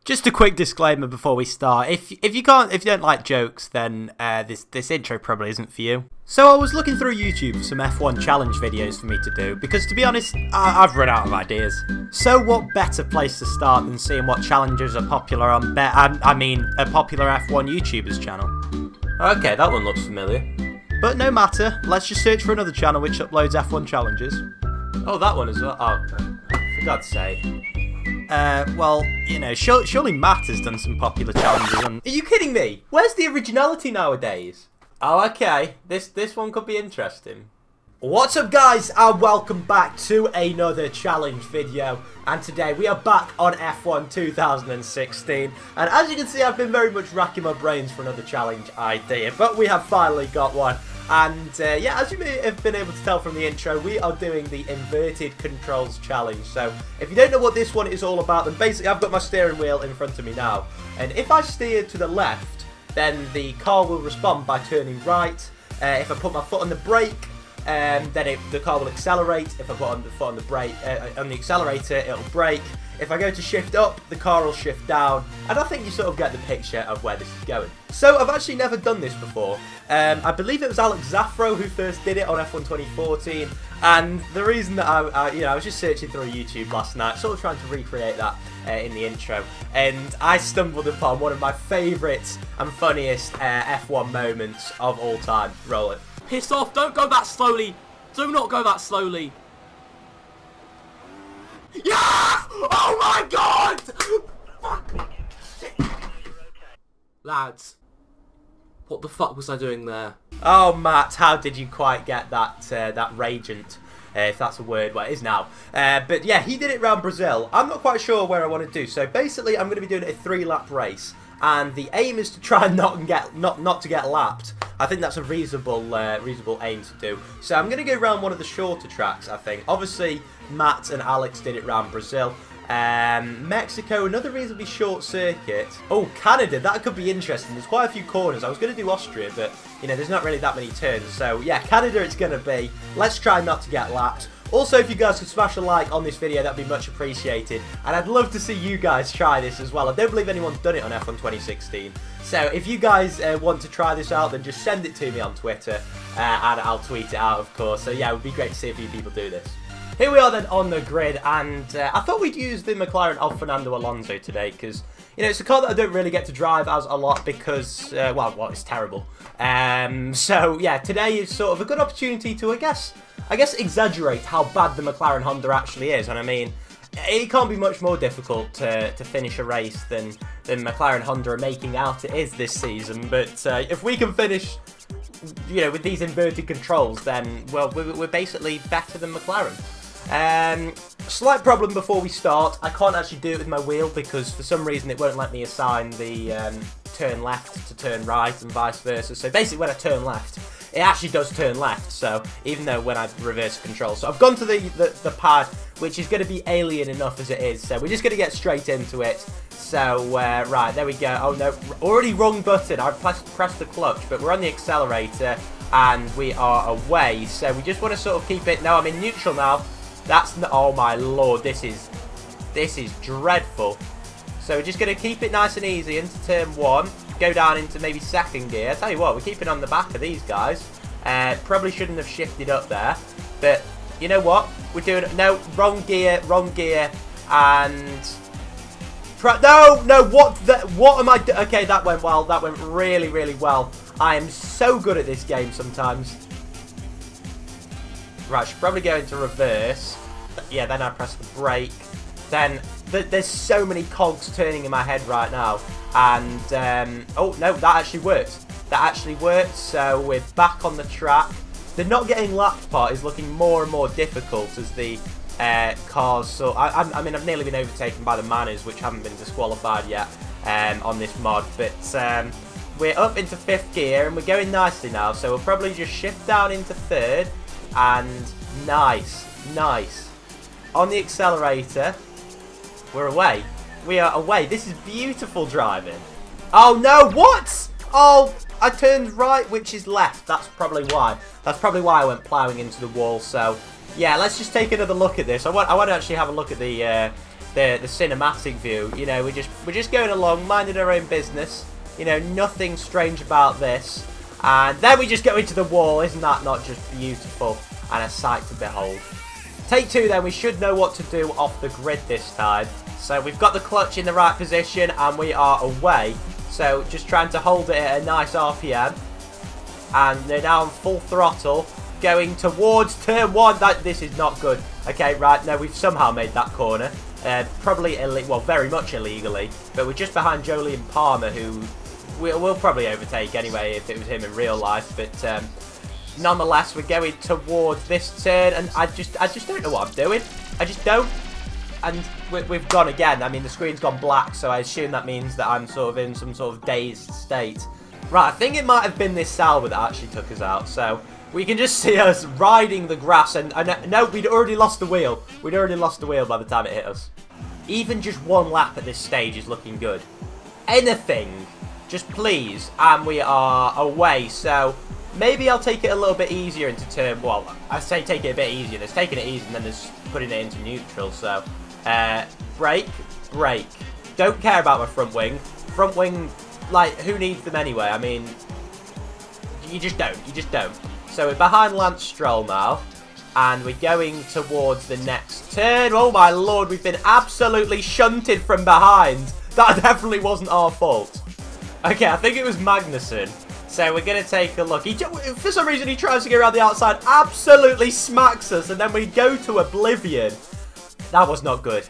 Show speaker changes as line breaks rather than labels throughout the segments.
Just a quick disclaimer before we start. If you don't like jokes, then this intro probably isn't for you. So I was looking through YouTube for some F1 challenge videos for me to do, because to be honest, I've run out of ideas. So what better place to start than seeing what challenges are popular on a popular F1 YouTuber's channel.
Okay, that one looks familiar.
But no matter, let's just search for another channel which uploads F1 challenges.
Oh, that one as well. Oh, for God's sake.
Well, you know, surely Matt has done some popular challenges on...
Are you kidding me? Where's the originality nowadays? Oh, okay. This one could be interesting.
What's up, guys, and welcome back to another challenge video. And today we are back on F1 2016. And as you can see, I've been very much racking my brains for another challenge idea, but we have finally got one. And yeah, as you may have been able to tell from the intro, we are doing the inverted controls challenge. So if you don't know what this one is all about, then basically I've got my steering wheel in front of me now. And if I steer to the left, then the car will respond by turning right. If I put my foot on the brake, then the car will accelerate. If I put on the foot on the brake, on the accelerator, it'll brake. If I go to shift up, the car will shift down. And I think you sort of get the picture of where this is going. So I've actually never done this before. I believe it was Alex Zaffro who first did it on F1 2014. And the reason that I was just searching through YouTube last night, sort of trying to recreate that in the intro. And I stumbled upon one of my favourites and funniest F1 moments of all time. Roll it.
Piss off, don't go that slowly. Do not go that slowly. Yeah! Oh my god! Fuck. Lads, what the fuck was I doing there?
Oh, Matt, how did you quite get that that ragent, if that's a word? Well, it is now. But yeah, he did it around Brazil. I'm not quite sure where I want to do. So basically, I'm going to be doing a 3-lap race, and the aim is to try and not to get lapped. I think that's a reasonable aim to do. So I'm going to go around one of the shorter tracks, I think. Obviously, Matt and Alex did it around Brazil. Mexico, another reasonably short circuit. Oh, Canada, that could be interesting. There's quite a few corners. I was going to do Austria, but, you know, there's not really that many turns. So, yeah, Canada it's going to be. Let's try not to get lapped. Also, if you guys could smash a like on this video, that'd be much appreciated. And I'd love to see you guys try this as well. I don't believe anyone's done it on F1 2016. So if you guys want to try this out, then just send it to me on Twitter. And I'll tweet it out, of course. So yeah, it would be great to see a few people do this. Here we are then on the grid. And I thought we'd use the McLaren of Fernando Alonso today. Because, you know, it's a car that I don't really get to drive as a lot because, well, it's terrible. So yeah, today is sort of a good opportunity to, I guess exaggerate how bad the McLaren Honda actually is. And I mean, it can't be much more difficult to finish a race than McLaren Honda are making out it is this season. But if we can finish, you know, with these inverted controls, then, well, we're basically better than McLaren. Slight problem before we start. I can't actually do it with my wheel because for some reason it won't let me assign the turn left to turn right and vice versa. So basically when I turn left, it actually does turn left, so even though when I reverse control. So I've gone to the pad, which is going to be alien enough as it is, so we're just going to get straight into it. So, right, there we go. Oh no, already wrong button. I pressed the clutch, but we're on the accelerator, and we are away. So we just want to sort of keep it. No, I'm in neutral now. That's not, oh my lord, this is dreadful. So we're just going to keep it nice and easy into turn 1. Go down into maybe second gear. I tell you what, we're keeping on the back of these guys. Probably shouldn't have shifted up there, but you know what? We're doing it. No, wrong gear, and no. What am I doing? Okay, that went well. That went really, really well. I am so good at this game sometimes. Right, should probably go into reverse. Yeah, then I press the brake. Then there's so many cogs turning in my head right now. And, oh, no, that actually worked. That actually worked, so we're back on the track. The not getting lapped part is looking more and more difficult as the cars... So, I mean, I've nearly been overtaken by the Manners, which haven't been disqualified yet on this mod. But we're up into 5th gear, and we're going nicely now. So we'll probably just shift down into 3rd. And nice. On the accelerator, we're away. We are away. This is beautiful driving. Oh no, what? Oh, I turned right, which is left. That's probably why. That's probably why I went ploughing into the wall. So, yeah, let's just take another look at this. I want to actually have a look at the the cinematic view. You know, we're just going along, minding our own business. You know, nothing strange about this. And then we just go into the wall. Isn't that not just beautiful and a sight to behold? Take 2 then. We should know what to do off the grid this time. So we've got the clutch in the right position and we are away. So just trying to hold it at a nice RPM. And they're now on full throttle. Going towards turn 1. This is not good. Okay, right. No, we've somehow made that corner. Probably, well, very much illegally. But we're just behind Jolyon Palmer, who we'll probably overtake anyway if it was him in real life. But nonetheless, we're going towards this turn. And I just don't know what I'm doing. I just don't. And we've gone again. I mean, the screen's gone black, so I assume that means that I'm sort of in some sort of dazed state. Right, I think it might have been this Salva that actually took us out. So we can just see us riding the grass. And no, we'd already lost the wheel. We'd already lost the wheel by the time it hit us. Even just 1 lap at this stage is looking good. Anything, just please. And we are away. So maybe I'll take it a little bit easier into turn. Well, I say take it a bit easier. There's taking it easy and then there's putting it into neutral. So brake, brake. Don't care about my front wing. Front wing, like, who needs them anyway? I mean, you just don't. You just don't. So we're behind Lance Stroll now. And we're going towards the next turn. Oh my lord, we've been absolutely shunted from behind. That definitely wasn't our fault. Okay, I think it was Magnussen. So we're going to take a look. For some reason, he tries to get around the outside. Absolutely smacks us. And then we go to oblivion. That was not good.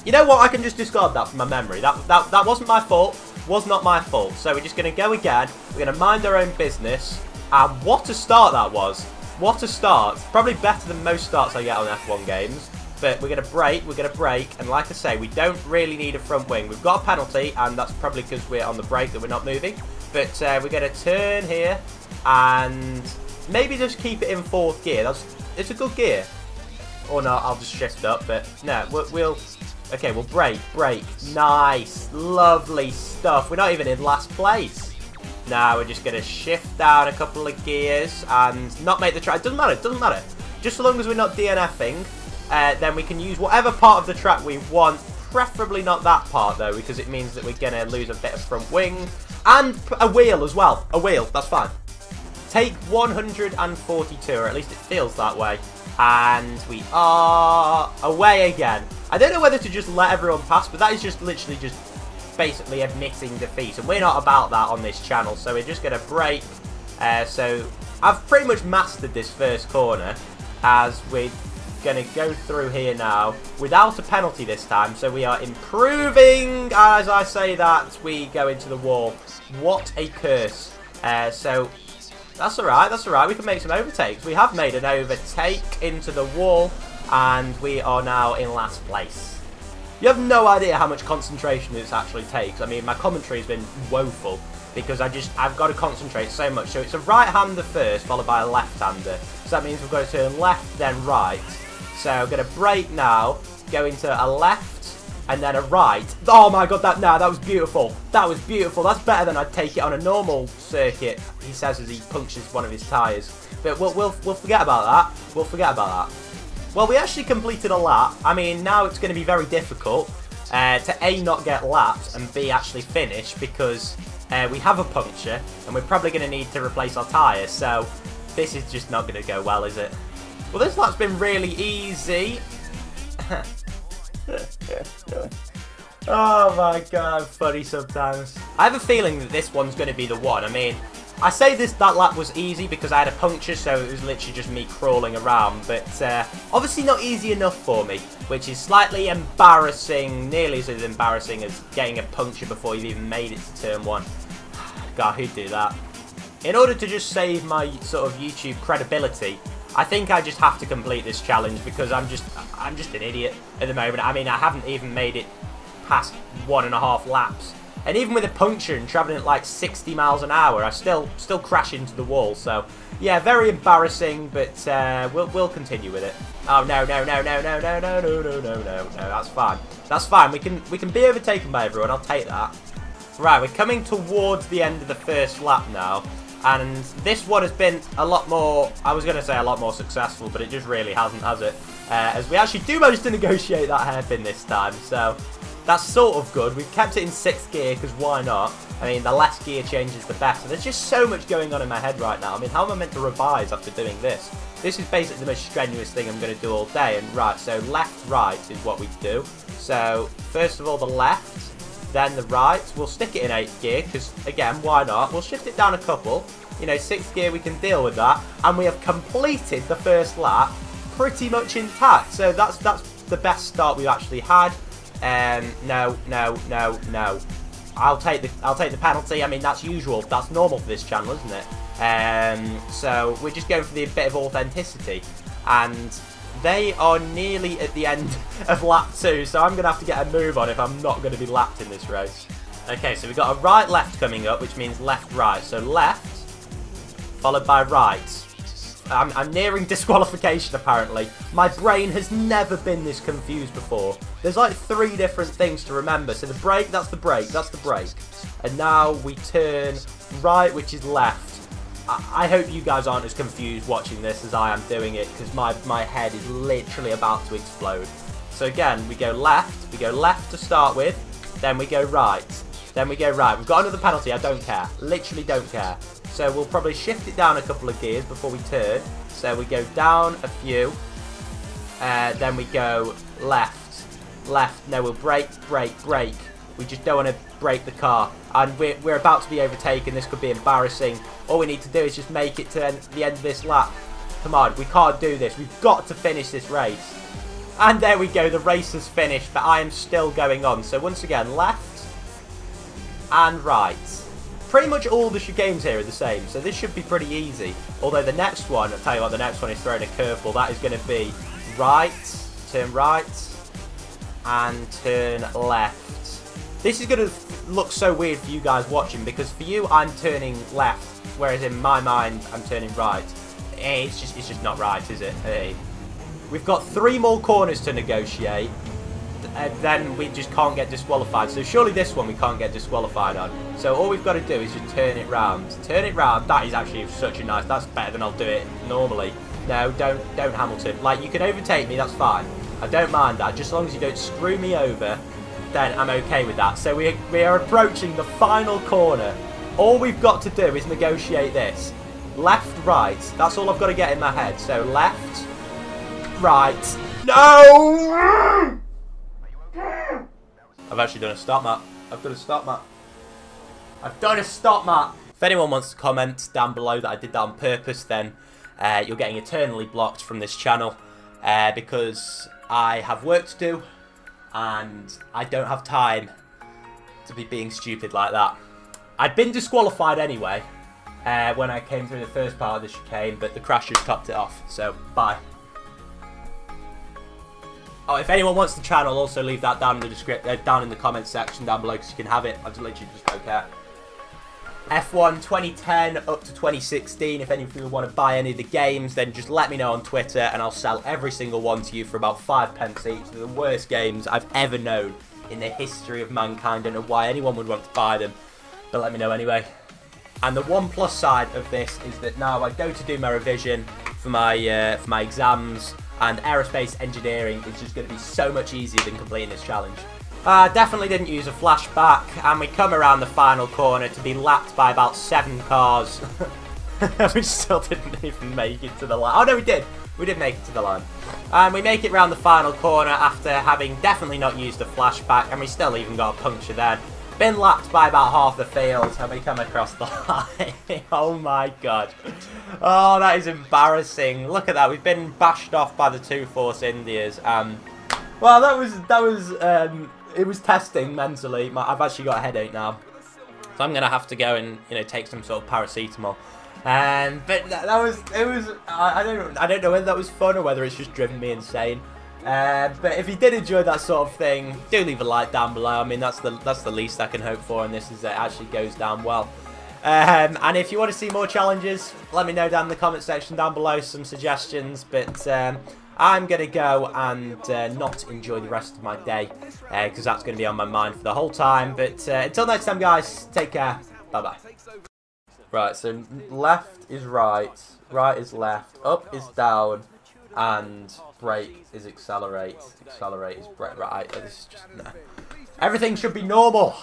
You know what? I can just discard that from my memory. That wasn't my fault. Was not my fault. So we're just going to go again. We're going to mind our own business. And what a start that was. What a start. Probably better than most starts I get on F1 games. But we're going to brake, and like I say, we don't really need a front wing. We've got a penalty, and that's probably because we're on the brake that we're not moving. But we're going to turn here, and maybe just keep it in 4th gear. It's a good gear. Or not, I'll just shift up, but no, we'll brake. Nice, lovely stuff. We're not even in last place. Now we're just going to shift down a couple of gears and not make the track. It doesn't matter. Just so long as we're not DNFing, then we can use whatever part of the track we want. Preferably not that part, though, because it means that we're going to lose a bit of front wing. And a wheel as well. A wheel, that's fine. Take 142, or at least it feels that way. And we are away again. I don't know whether to just let everyone pass, but that is just literally just basically admitting defeat, and we're not about that on this channel. So we're just going to brake. So I've pretty much mastered this first corner, as we're going to go through here now without a penalty this time. So we are improving. As I say that, we go into the wall. What a curse. So that's alright, we can make some overtakes. We have made an overtake into the wall, and we are now in last place. You have no idea how much concentration this actually takes. I mean, my commentary has been woeful because I've got to concentrate so much. So it's a right-hander first, followed by a left-hander. So that means we've got to turn left, then right. So I'm going to brake now, go into a left, and then a right. Oh my god, that was beautiful. That was beautiful. That's better than I'd take it on a normal circuit, he says as he punctures one of his tyres. But we'll forget about that. We'll forget about that. Well, we actually completed a lap. I mean, now it's going to be very difficult to A, not get lapped, and B, actually finish, because we have a puncture, and we're probably going to need to replace our tyres, so this is just not going to go well, is it? Well, this lap's been really easy. Oh my god, funny sometimes. I have a feeling that this one's going to be the one. I mean, I say that lap was easy because I had a puncture, so it was literally just me crawling around, but obviously not easy enough for me, which is slightly embarrassing, nearly as embarrassing as getting a puncture before you've even made it to turn 1. God, who'd do that? In order to just save my sort of YouTube credibility, I think I just have to complete this challenge because I'm just an idiot at the moment. I mean, I haven't even made it past 1.5 laps. And even with a puncture and travelling at like 60 miles an hour, I still crash into the wall. So, yeah, very embarrassing, but we'll continue with it. Oh, no. That's fine. That's fine. We can be overtaken by everyone. I'll take that. Right, we're coming towards the end of the first lap now. And this one has been a lot more, I was going to say a lot more successful, but it just really hasn't, has it? as we actually do manage to negotiate that hairpin this time, so that's sort of good. We've kept it in 6th gear, because why not? I mean, the less gear changes, the better. There's just so much going on in my head right now. I mean, how am I meant to revise after doing this? This is basically the most strenuous thing I'm going to do all day. And right, so left, right is what we do. So, first of all, the left, then the right. We'll stick it in 8th gear, because, again, why not? We'll shift it down a couple. You know, 6th gear, we can deal with that. And we have completed the first lap pretty much intact. So that's the best start we've actually had. No. I'll take the penalty. I mean, that's usual. That's normal for this channel, isn't it? So we're just going for the bit of authenticity. And they are nearly at the end of lap 2. So I'm going to have to get a move on if I'm not going to be lapped in this race. Okay, so we've got a right-left coming up, which means left-right. So left, followed by right. I'm nearing disqualification, apparently. My brain has never been this confused before. There's like 3 different things to remember. So the brake, that's the brake, that's the brake. And now we turn right, which is left. I hope you guys aren't as confused watching this as I am doing it, because my head is literally about to explode. So again, we go left to start with, then we go right, then we go right. We've got another penalty, I don't care, literally don't care. So we'll probably shift it down a couple of gears before we turn. So we go down a few, then we go left. No, we'll brake. We just don't want to break the car. And we're about to be overtaken. This could be embarrassing. All we need to do is just make it to the end of this lap. Come on, we can't do this. We've got to finish this race. And there we go. The race has finished, but I am still going on. So once again, left and right. Pretty much all the games here are the same, so this should be pretty easy. Although the next one, I'll tell you what, the next one is throwing a curveball. That is going to be right, turn right, and turn left. This is going to look so weird for you guys watching, because for you, I'm turning left, whereas in my mind, I'm turning right. It's just not right, is it? Hey. We've got 3 more corners to negotiate. Then we just can't get disqualified. So surely this one we can't get disqualified on. So all we've got to do is just turn it round. Turn it round. That is actually such a nice... That's better than I'll do it normally. No, don't Hamilton. Like, you can overtake me, that's fine. I don't mind that. Just as long as you don't screw me over, then I'm okay with that. So we are approaching the final corner. All we've got to do is negotiate this. Left, right. That's all I've got to get in my head. So left, right. No! I've actually done a stop map. I've done a stop map. If anyone wants to comment down below that I did that on purpose, then you're getting eternally blocked from this channel because I have work to do and I don't have time to be being stupid like that. I'd been disqualified anyway when I came through the first part of the chicane, but the crash just topped it off, so bye. Oh, if anyone wants the channel, also leave that down in the description, down in the comments section down below, because you can have it. I literally just don't care. F1 2010 up to 2016. If any of you want to buy any of the games, then just let me know on Twitter, and I'll sell every single one to you for about 5p each. They're the worst games I've ever known in the history of mankind. I don't know why anyone would want to buy them, but let me know anyway. And the one plus side of this is that now I go to do my revision for my exams. And aerospace engineering is just going to be so much easier than completing this challenge. Definitely didn't use a flashback, and we come around the final corner to be lapped by about 7 cars. We still didn't even make it to the line. Oh no, we did. We did make it to the line. And we make it around the final corner after having definitely not used a flashback, and we still even got a puncture then. Been lapped by about half the field, and we come across the line. Oh my god. Oh, that is embarrassing. Look at that. We've been bashed off by the 2 Force Indias. Well, it was testing mentally. I've actually got a headache now, so I'm gonna have to go and take some sort of paracetamol. But I don't know whether that was fun or whether it's just driven me insane. But if you did enjoy that sort of thing, do leave a like down below. I mean, that's the least I can hope for, and this is actually goes down well. And if you want to see more challenges, let me know down in the comment section down below some suggestions. But I'm going to go and not enjoy the rest of my day, because that's going to be on my mind for the whole time. But until next time, guys, take care. Bye-bye. Right, so left is right, right is left, up is down, and brake is accelerate. Accelerate is brake. Right, this is just no. Everything should be normal.